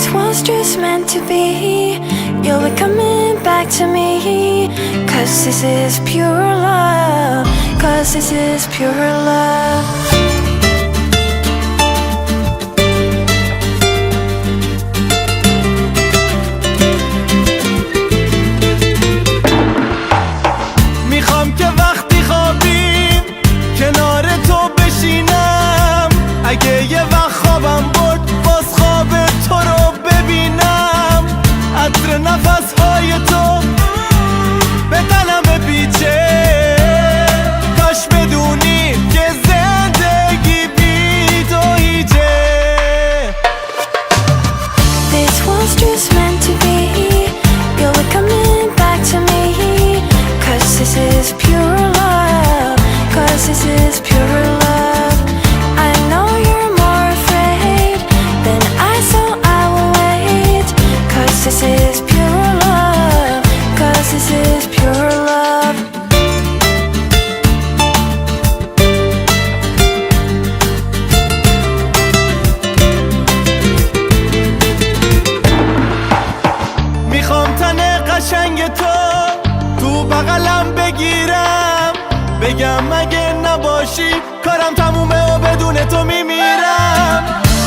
This was just meant to be. You'll be coming back to me. Cause this is pure love. Cause this is pure love. میخوام که وقتی خوابیم کنار تو بشینم، اگه یه وقت خوابم برد باز خواب تو رو ببینم. عطر نفسهای تو به قلم پیچه، کاش بدونی که زندگی بی تو هیچه. This was just meant to be. You'll be coming back to me. Cause this is pure love. Cause this is pure love. I know you're more afraid than I, so I will wait. Cause this is pure love. Cause this is pure love. میخوام تن قشنگ تو بغلم بگیرم، بگم اگه نباشی کارم تمومه و بدون تو میمیرم.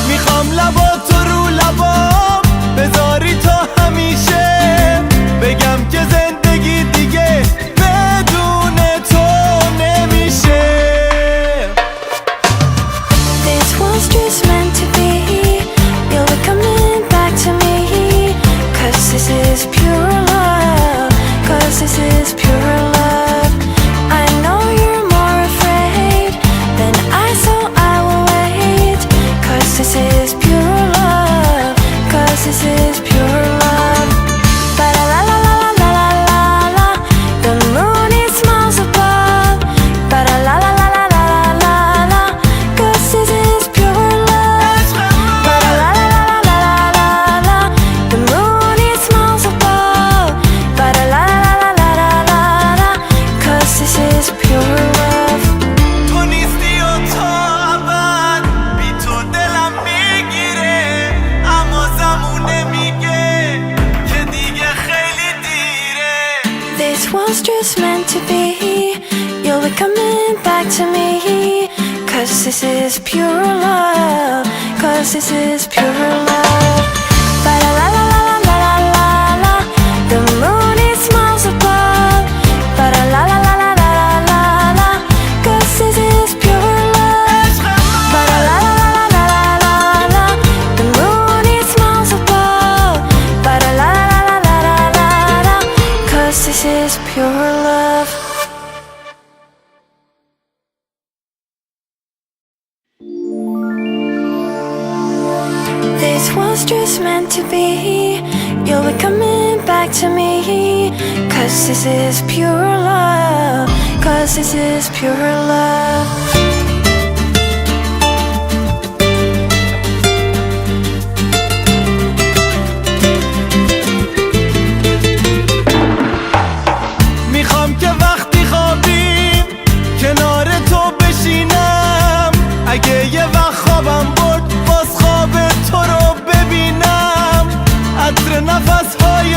میخوام لباتو رو لبام بذاری تا همیشه، بگم که زندگی دیگه بدون تو نمیشه. This was just meant to be. You'll be coming back to me. Cause this is pure love. Cause this is pure love. I know you're more afraid than I, so I will wait. Cause this is pure love. Cause this is pure love. Ba la la la la la la la la. The moon it smiles above. Ba la la la la la la la la. Cause this is pure love. Ba la la la la la la la. The moon it smiles above. Ba la la la la la la la. Cause this is pure love. تو نیستی و تا ابد بی تو دلم میگیره، اما زمونه میگه که دیگه خیلی دیره. This was just meant to be. You'll be coming back to me. Cause this is pure love. Cause this is pure love. Ba la la la la la la la la. The moon it smiles above. Ba la la la la la la la la. Cause this is pure love. Ba la la la la la la la. The moon it smiles above. Ba la la la la la la la. Cause this is pure love. This was just meant to be. You'll be coming back to me. Cause this is pure love. Cause this is pure love. میخوام که وقتی خوابیم کنار تو بشینم، اگه یه وقت خوابم برد باز خواب تو رو ببینم. عطر نفسهای